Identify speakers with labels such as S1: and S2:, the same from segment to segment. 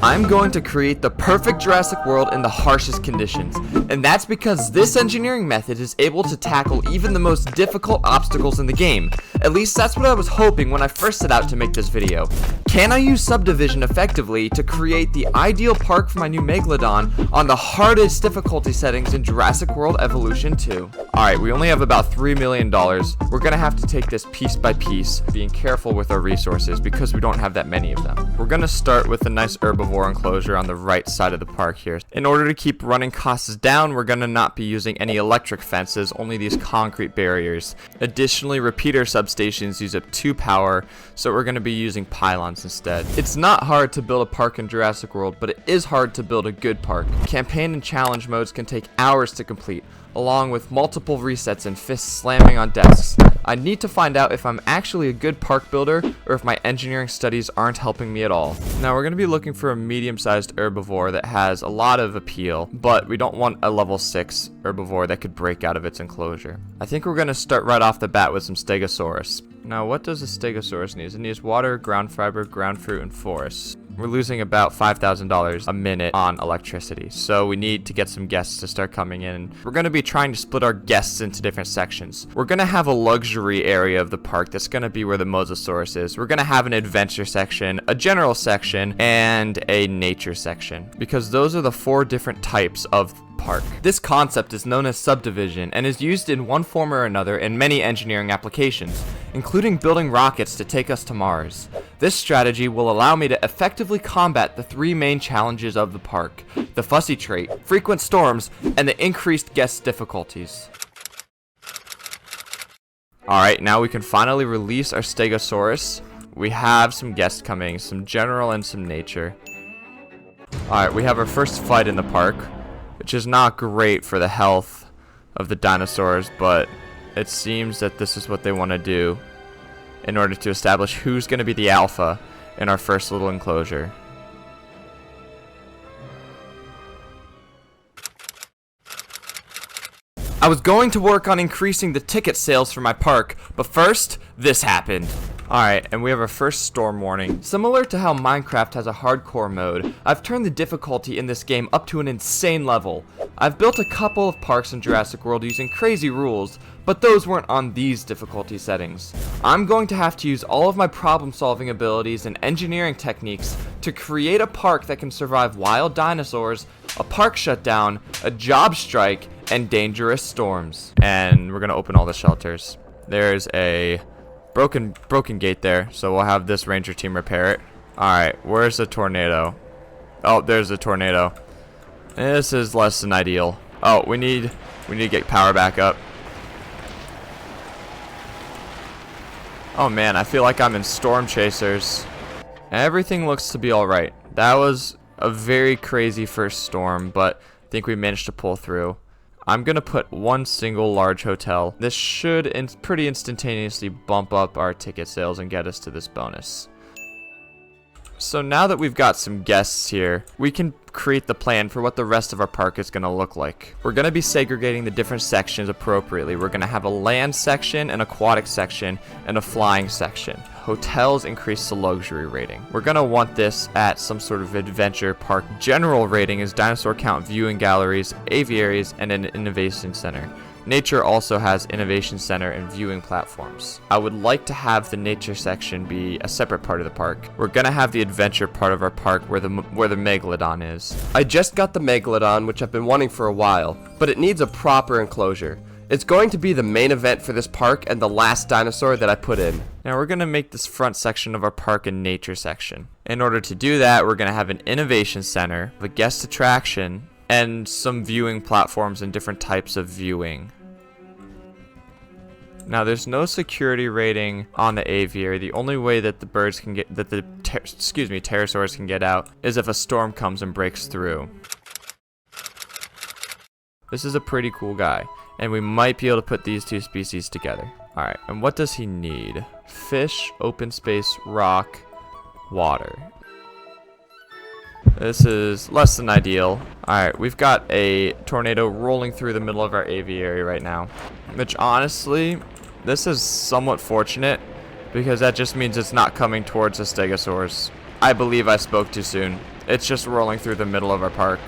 S1: I'm going to create the perfect Jurassic World in the harshest conditions, and that's because this engineering method is able to tackle even the most difficult obstacles in the game. At least that's what I was hoping when I first set out to make this video. Can I use subdivision effectively to create the ideal park for my new Megalodon on the hardest difficulty settings in Jurassic World Evolution 2? Alright, we only have about $3 million. We're gonna have to take this piece by piece, being careful with our resources because we don't have that many of them. We're gonna start with a nice herbivore enclosure on the right side of the park here. In order to keep running costs down, we're gonna not be using any electric fences, only these concrete barriers. Additionally, repeater substations use up 2 power, so we're gonna be using pylons instead. It's not hard to build a park in Jurassic World, but it is hard to build a good park. Campaign and challenge modes can take hours to complete, along with multiple resets and fists slamming on desks. I need to find out if I'm actually a good park builder or if my engineering studies aren't helping me at all. Now we're going to be looking for a medium-sized herbivore that has a lot of appeal, but we don't want a level 6 herbivore that could break out of its enclosure. I think we're going to start right off the bat with some Stegosaurus. Now what does a Stegosaurus need? It needs water, ground fiber, ground fruit, and forest. We're losing about $5,000 a minute on electricity, so we need to get some guests to start coming in. We're going to be trying to split our guests into different sections. We're going to have a luxury area of the park that's going to be where the Mosasaurus is. We're going to have an adventure section, a general section, and a nature section, because those are the 4 different types of park. This concept is known as subdivision and is used in one form or another in many engineering applications, including building rockets to take us to Mars. This strategy will allow me to effectively combat the 3 main challenges of the park: the fussy trait, frequent storms, and the increased guest difficulties. Alright, now we can finally release our Stegosaurus. We have some guests coming, some general and some nature. Alright, we have our first fight in the park, which is not great for the health of the dinosaurs, but it seems that this is what they want to do in order to establish who's going to be the alpha in our first little enclosure. I was going to work on increasing the ticket sales for my park, but first, this happened. Alright, and we have our first storm warning. Similar to how Minecraft has a hardcore mode, I've turned the difficulty in this game up to an insane level. I've built a couple of parks in Jurassic World using crazy rules, but those weren't on these difficulty settings. I'm going to have to use all of my problem-solving abilities and engineering techniques to create a park that can survive wild dinosaurs, a park shutdown, a job strike, and dangerous storms. And we're gonna open all the shelters. There's a broken gate there, so we'll have this ranger team repair it. Alright, where's the tornado? Oh, there's the tornado. This is less than ideal. Oh, we need to get power back up. Oh man, I feel like I'm in Storm Chasers. Everything looks to be alright. That was a very crazy first storm, but I think we managed to pull through. I'm gonna put one single large hotel. This should pretty instantaneously bump up our ticket sales and get us to this bonus. So now that we've got some guests here, we can create the plan for what the rest of our park is gonna look like. We're gonna be segregating the different sections appropriately. We're gonna have a land section, an aquatic section, and a flying section. Hotels increase the luxury rating. We're gonna want this at some sort of adventure park. General rating is dinosaur count, viewing galleries, aviaries, and an innovation center. Nature also has innovation center and viewing platforms. I would like to have the nature section be a separate part of the park. We're gonna have the adventure part of our park where the Megalodon is. I just got the Megalodon, which I've been wanting for a while, but it needs a proper enclosure. It's going to be the main event for this park and the last dinosaur that I put in. Now we're going to make this front section of our park a nature section. In order to do that, we're going to have an innovation center, a guest attraction, and some viewing platforms and different types of viewing. Now there's no security rating on the aviary. The only way that the birds can get, that the pterosaurs can get out is if a storm comes and breaks through. This is a pretty cool guy, and we might be able to put these 2 species together. Alright, and what does he need? Fish, open space, rock, water. This is less than ideal. Alright, we've got a tornado rolling through the middle of our aviary right now, which honestly, this is somewhat fortunate because that just means it's not coming towards the stegosaurs. I believe I spoke too soon. It's just rolling through the middle of our park.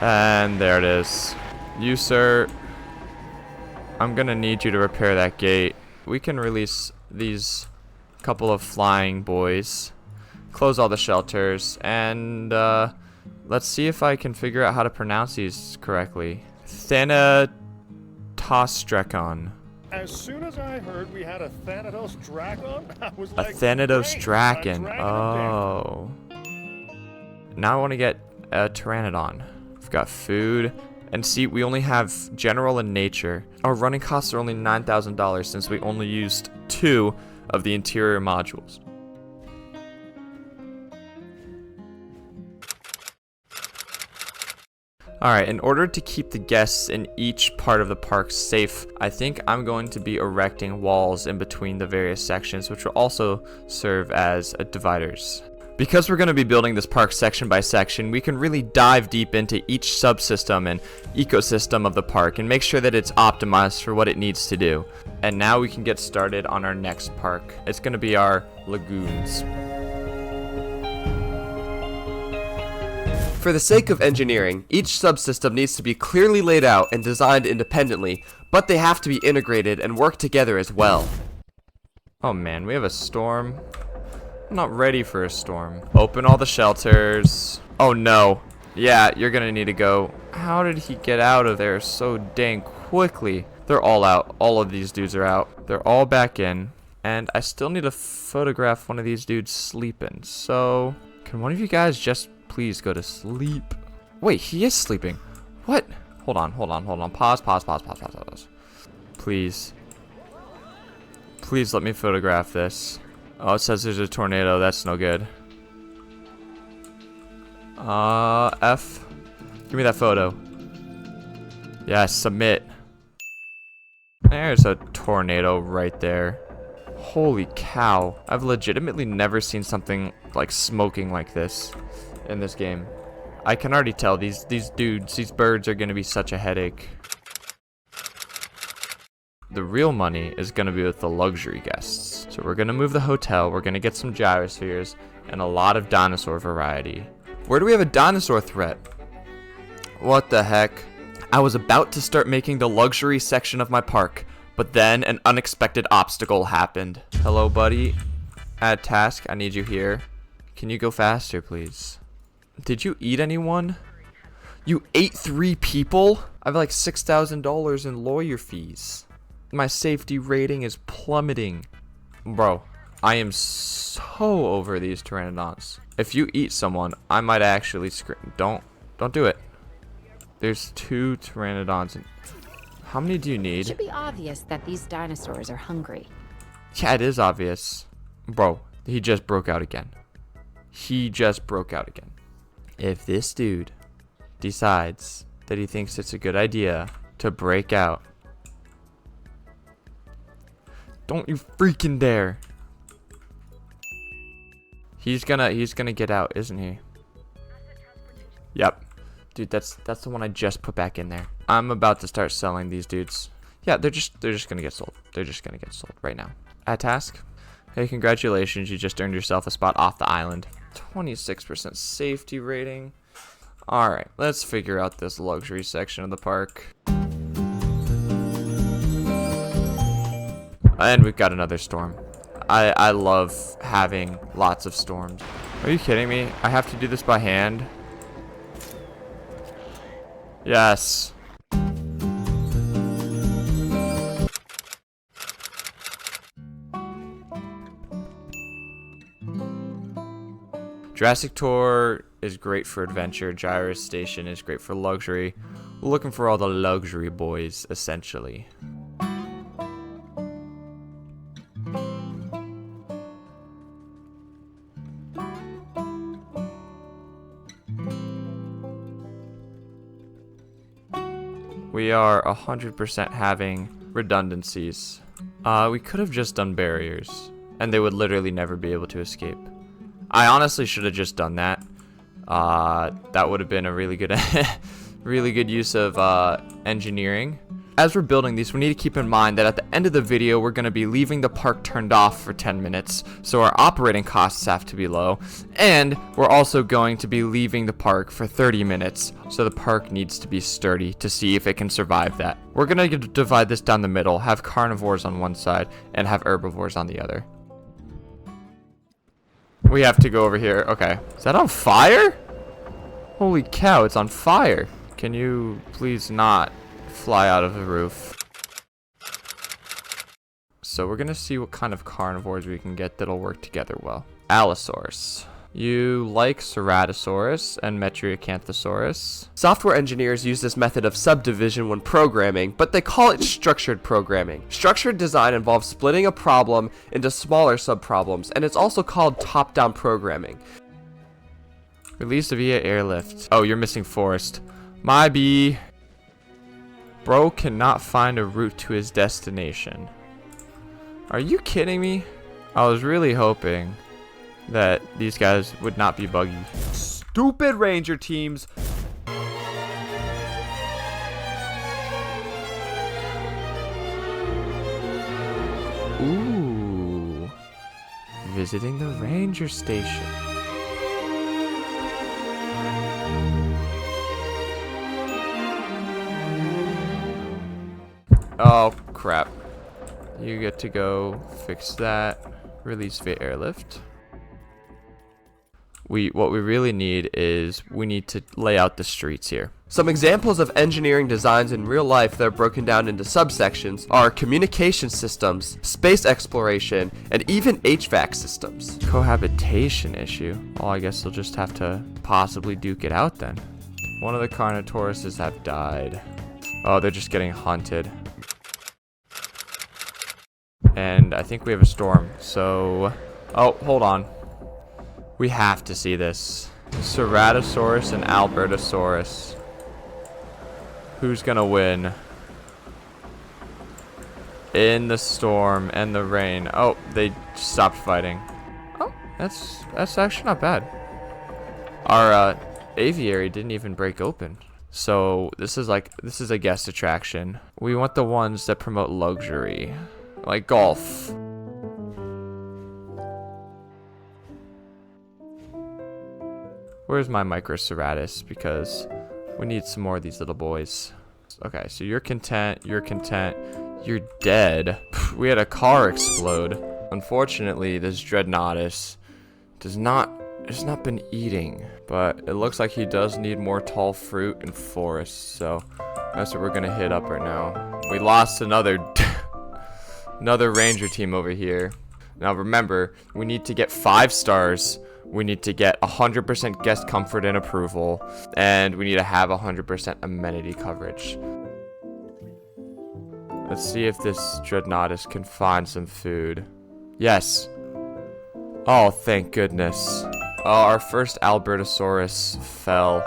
S1: And there it is. You, sir, I'm gonna need you to repair that gate. We can release these couple of flying boys, close all the shelters, and let's see if I can figure out how to pronounce these correctly. Thanatosdrakon.
S2: As soon as I heard we had a Thanatos Drakon, I was like,
S1: A Thanatos
S2: great,
S1: Draken.
S2: a dragon
S1: Oh. Now I want to get a Pteranodon. We've got food. And see, we only have general and nature. Our running costs are only $9,000 since we only used 2 of the interior modules. Alright, in order to keep the guests in each part of the park safe, I think I'm going to be erecting walls in between the various sections, which will also serve as dividers. Because we're going to be building this park section by section, we can really dive deep into each subsystem and ecosystem of the park and make sure that it's optimized for what it needs to do. And now we can get started on our next park. It's going to be our lagoons.
S3: For the sake of engineering, each subsystem needs to be clearly laid out and designed independently, but they have to be integrated and work together as well.
S1: Oh man, we have a storm. I'm not ready for a storm. Open all the shelters. Oh no. Yeah, you're gonna need to go. How did he get out of there so dang quickly? They're all out. All of these dudes are out. They're all back in. And I still need to photograph one of these dudes sleeping. So, can one of you guys just please go to sleep? Wait, he is sleeping. What? Hold on. Pause. Please. Please let me photograph this. Oh, it says there's a tornado. That's no good. F. Give me that photo. Yes, submit. There's a tornado right there. Holy cow. I've legitimately never seen something like smoking like this in this game. I can already tell these dudes, these birds are going to be such a headache. The real money is going to be with the luxury guests. So we're going to move the hotel, we're going to get some gyrospheres, and a lot of dinosaur variety. Where do we have a dinosaur threat? What the heck? I was about to start making the luxury section of my park, but then an unexpected obstacle happened. Hello, buddy. Add task, I need you here. Can you go faster, please? Did you eat anyone? You ate 3 people? I have like $6,000 in lawyer fees. My safety rating is plummeting. Bro, I am so over these pteranodons. If you eat someone, I might actually scream. Don't do it. There's 2 pteranodons. How many do you need?
S4: It should be obvious that these dinosaurs are hungry.
S1: Yeah, it is obvious. Bro, he just broke out again. If this dude decides that he thinks it's a good idea to break out, don't you freaking dare. He's gonna get out, isn't he? Yep. Dude, that's the one I just put back in there. I'm about to start selling these dudes. Yeah, they're just gonna get sold. They're just gonna get sold right now. Add task. Hey, congratulations, you just earned yourself a spot off the island. 26% safety rating. Alright, let's figure out this luxury section of the park. And we've got another storm. I love having lots of storms. Are you kidding me? I have to do this by hand? Yes. Jurassic Tour is great for adventure. Gyro Station is great for luxury. We're looking for all the luxury boys, essentially. We are 100% having redundancies. We could have just done barriers, and they would literally never be able to escape. I honestly should have just done that. That would have been a really good, really good use of engineering. As we're building these, we need to keep in mind that at the end of the video, we're going to be leaving the park turned off for 10 minutes, so our operating costs have to be low, and we're also going to be leaving the park for 30 minutes, so the park needs to be sturdy to see if it can survive that. We're going to divide this down the middle, have carnivores on one side, and have herbivores on the other. We have to go over here. Okay. Is that on fire? Holy cow, it's on fire. Can you please not fly out of the roof? So we're gonna see what kind of carnivores we can get that'll work together well. Allosaurus. You like Ceratosaurus and Metriacanthosaurus.
S3: Software engineers use this method of subdivision when programming, but they call it structured programming. Structured design involves splitting a problem into smaller subproblems, and it's also called top-down programming.
S1: Released via airlift. Oh, you're missing forest. My bee. Bro cannot find a route to his destination. Are you kidding me? I was really hoping that these guys would not be buggy. Stupid ranger teams. Ooh. Visiting the ranger station. Oh, crap. You get to go fix that. Release via airlift. What we really need is we need to lay out the streets here.
S3: Some examples of engineering designs in real life that are broken down into subsections are communication systems, space exploration, and even HVAC systems.
S1: Cohabitation issue. Well, I guess they'll just have to possibly duke it out then. One of the Carnotauruses have died. Oh, they're just getting hunted. And I think we have a storm, so... Oh, hold on. We have to see this. Ceratosaurus and Albertosaurus. Who's gonna win? In the storm and the rain. Oh, they stopped fighting. Oh, that's actually not bad. Our aviary didn't even break open. So this is a guest attraction. We want the ones that promote luxury. Like golf. Where's my Microceratus? Because we need some more of these little boys. Okay, so you're content, you're dead. We had a car explode. Unfortunately, this Dreadnoughtus has not been eating, but it looks like he does need more tall fruit and forests, so that's what we're gonna hit up right now. We lost another ranger team over here. Now remember, we need to get 5 stars. We need to get 100% guest comfort and approval, and we need to have 100% amenity coverage. Let's see if this Dreadnoughtus can find some food. Yes. Oh, thank goodness. Oh, our first Albertosaurus fell.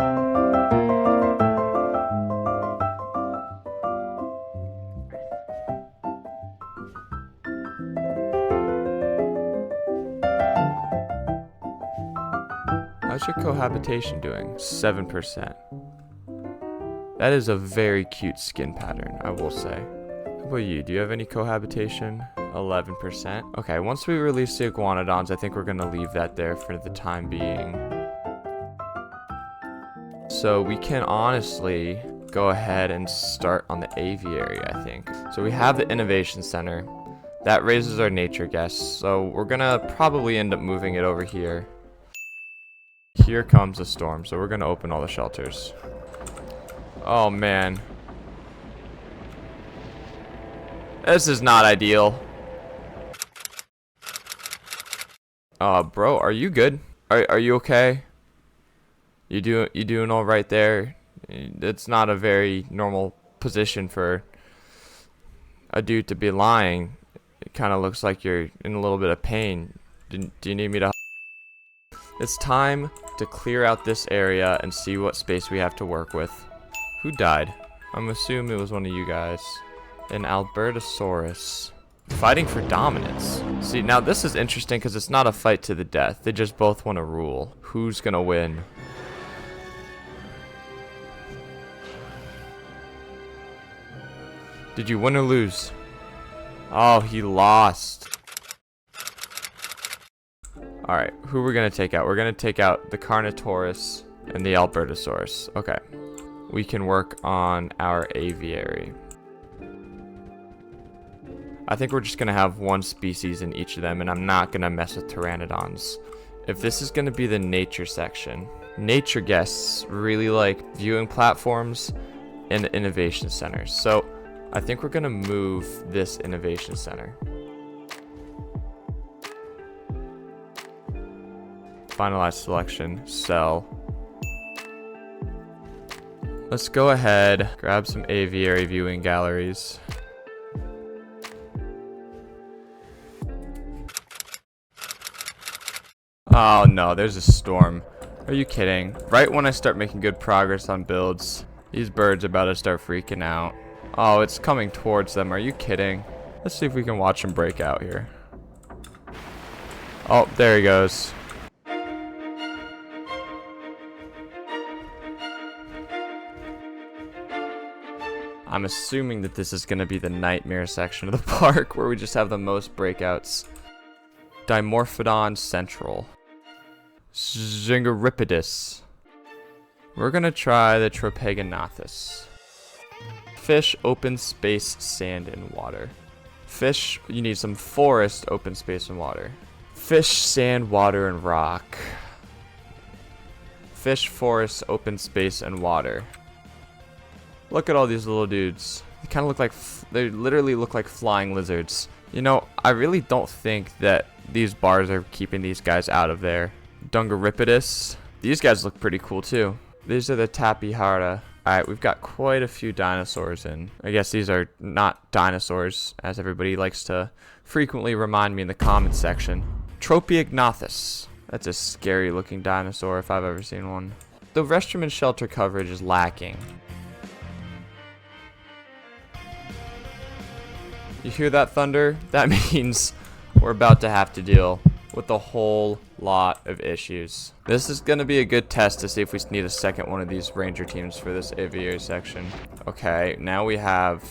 S1: How's your cohabitation doing? 7%. That is a very cute skin pattern, I will say. How about you? Do you have any cohabitation? 11%. Okay, once we release the iguanodons, I think we're going to leave that there for the time being. So we can honestly go ahead and start on the aviary, I think. So we have the innovation center. That raises our nature guests, so we're going to probably end up moving it over here. Here comes a storm, so we're going to open all the shelters. Oh, man. This is not ideal. Bro, are you good? Are you okay? You doing all right there? It's not a very normal position for a dude to be lying. It kind of looks like you're in a little bit of pain. Do you need me to... It's time to clear out this area and see what space we have to work with. Who died? I'm assuming it was one of you guys. An Albertosaurus. Fighting for dominance. See, now this is interesting because it's not a fight to the death. They just both want to rule. Who's gonna win? Did you win or lose? Oh, he lost. Alright, who we're gonna take out? We're gonna take out the Carnotaurus and the Albertosaurus. Okay. We can work on our aviary. I think we're just gonna have one species in each of them, and I'm not gonna mess with pteranodons. If this is gonna be the nature section, nature guests really like viewing platforms and innovation centers. So I think we're gonna move this innovation center. Finalize selection, sell. Let's go ahead, grab some aviary viewing galleries. Oh no, there's a storm. Are you kidding? Right when I start making good progress on builds, these birds are about to start freaking out. Oh, it's coming towards them. Are you kidding? Let's see if we can watch them break out here. Oh, there he goes. I'm assuming that this is going to be the nightmare section of the park where we just have the most breakouts. Dimorphodon Central. Zingaripidus. We're going to try the Tropeganathus. Fish, open space, sand, and water. Fish, you need some forest, open space, and water. Fish, sand, water, and rock. Fish, forest, open space, and water. Look at all these little dudes. They kind of look like, they literally look like flying lizards. You know, I really don't think that these bars are keeping these guys out of there. Dungaripidus. These guys look pretty cool too. These are the Tapihara. Alright, we've got quite a few dinosaurs in. I guess these are not dinosaurs, as everybody likes to frequently remind me in the comments section. Tropeognathus. That's a scary looking dinosaur if I've ever seen one. The restroom and shelter coverage is lacking. You hear that thunder? That means we're about to have to deal with a whole lot of issues. This is going to be a good test to see if we need a second one of these ranger teams for this aviary section. Okay, now we have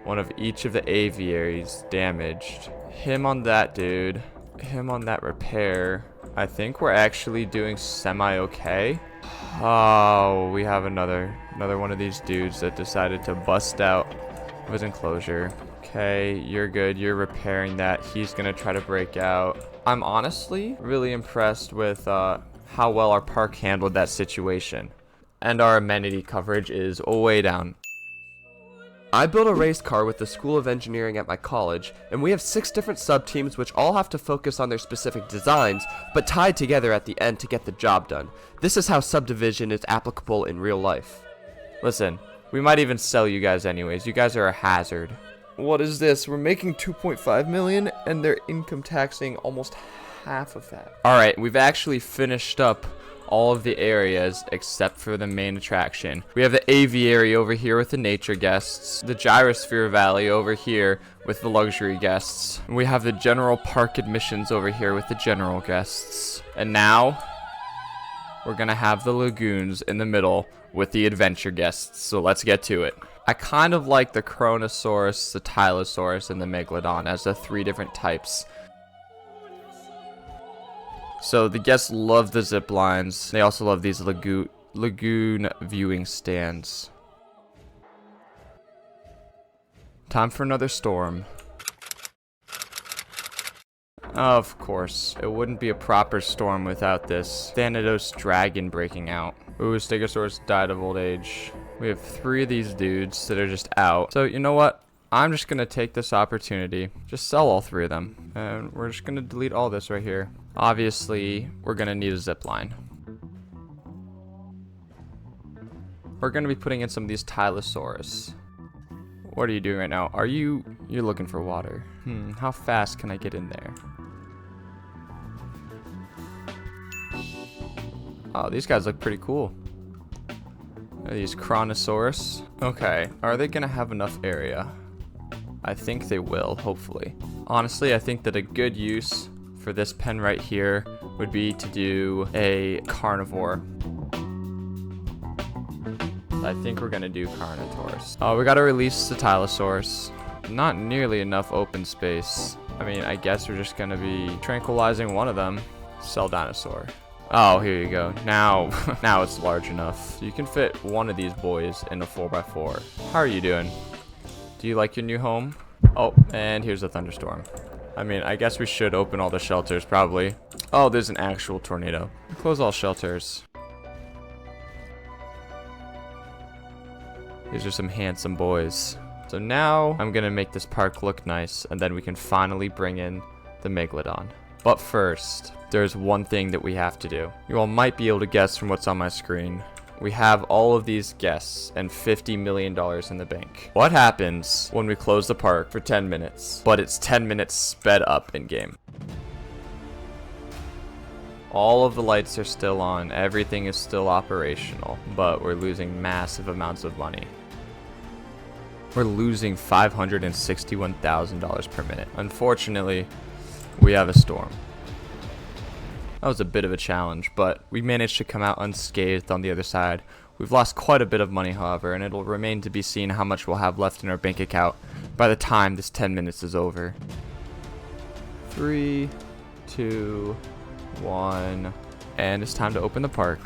S1: one of each of the aviaries damaged. Him on that dude. Him on that repair. I think we're actually doing semi-okay. Oh, we have another one of these dudes that decided to bust out of his enclosure. Okay, you're good. You're repairing that. He's gonna try to break out. I'm honestly really impressed with how well our park handled that situation. And our amenity coverage is way down. I built a race car with the School of Engineering at my college, and we have 6 different sub-teams which all have to focus on their specific designs, but tied together at the end to get the job done. This is how subdivision is applicable in real life. Listen, we might even sell you guys anyways. You guys are a hazard. What is this? We're making 2.5 million and they're income taxing almost half of that. Alright, we've actually finished up all of the areas except for the main attraction. We have the aviary over here with the nature guests, the gyrosphere valley over here with the luxury guests. We have the general park admissions over here with the general guests. And now we're gonna have the lagoons in the middle with the adventure guests. So let's get to it. I kind of like the Chronosaurus, the Tylosaurus, and the Megalodon as the 3 different types. So the guests love the zip lines. They also love these lagoon viewing stands. Time for another storm. Of course, it wouldn't be a proper storm without this Thanatos dragon breaking out. Ooh, Stegosaurus died of old age. We have 3 of these dudes that are just out. So you know what? I'm just gonna take this opportunity. Just sell all 3 of them. And we're just gonna delete all this right here. Obviously, we're gonna need a zip line. We're gonna be putting in some of these Tylosaurus. What are you doing right now? You're looking for water. How fast can I get in there? Oh, these guys look pretty cool. Are these Chronosaurus? Okay, are they gonna have enough area? I think they will, hopefully. Honestly, I think that a good use for this pen right here would be to do a carnivore.
S3: I think we're gonna do Carnivores. Oh, we gotta release the Tylosaurus. Not nearly enough open space. I mean, I guess we're just gonna be tranquilizing one of them. Cell dinosaur. Oh, here you go. Now, now it's large enough. You can fit one of these boys in a 4x4. How are you doing? Do you like your new home? Oh, and here's a thunderstorm. I mean, I guess we should open all the shelters, probably. Oh, there's an actual tornado. Close all shelters. These are some handsome boys. So now I'm gonna make this park look nice, and then we can finally bring in the Megalodon. But first, there's one thing that we have to do. You all might be able to guess from what's on my screen. We have all of these guests and $50 million in the bank. What happens when we close the park for 10 minutes, but it's 10 minutes sped up in game? All of the lights are still on, everything is still operational, but we're losing massive amounts of money. We're losing $561,000 per minute. Unfortunately, we have a storm. That was a bit of a challenge, but we managed to come out unscathed on the other side. We've lost quite a bit of money, however, and it'll remain to be seen how much we'll have left in our bank account by the time this 10 minutes is over. 3, 2, 1, and it's time to open the park.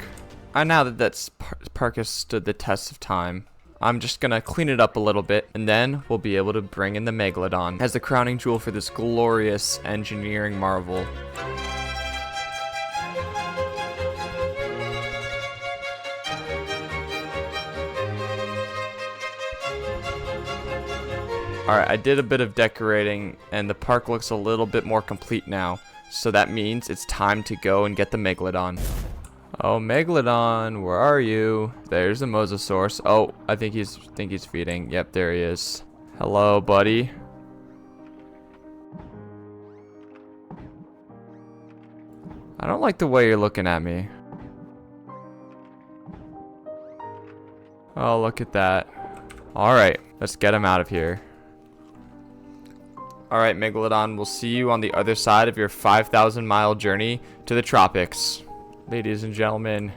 S3: And now that that park has stood the test of time, I'm just gonna clean it up a little bit, and then we'll be able to bring in the Megalodon as the crowning jewel for this glorious engineering marvel. Alright, I did a bit of decorating, and the park looks a little bit more complete now, so that means it's time to go and get the Megalodon. Oh, Megalodon, where are you? There's the Mosasaurus. Oh, I think he's feeding. Yep, there he is. Hello, buddy. I don't like the way you're looking at me. Oh, look at that. Alright, let's get him out of here. Alright, Megalodon, we'll see you on the other side of your 5,000-mile journey to the tropics. Ladies and gentlemen,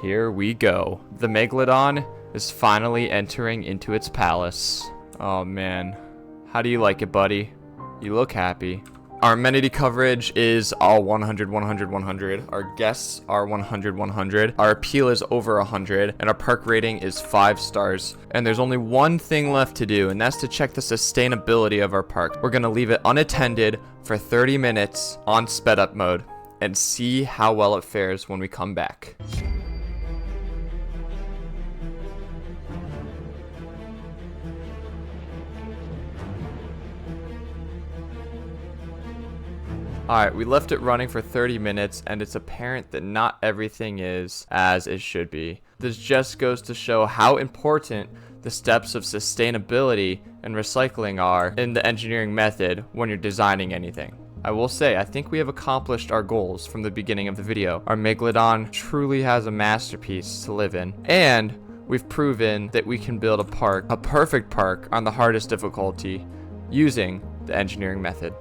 S3: here we go. The Megalodon is finally entering into its palace. Oh man, how do you like it, buddy? You look happy. Our amenity coverage is all 100, 100, 100. Our guests are 100, 100. Our appeal is over 100. And our park rating is 5 stars. And there's only one thing left to do, and that's to check the sustainability of our park. We're gonna leave it unattended for 30 minutes on sped up mode and see how well it fares when we come back. Alright, we left it running for 30 minutes, and it's apparent that not everything is as it should be. This just goes to show how important the steps of sustainability and recycling are in the engineering method when you're designing anything. I will say, I think we have accomplished our goals from the beginning of the video. Our Megalodon truly has a masterpiece to live in, and we've proven that we can build a park, a perfect park, on the hardest difficulty using the engineering method.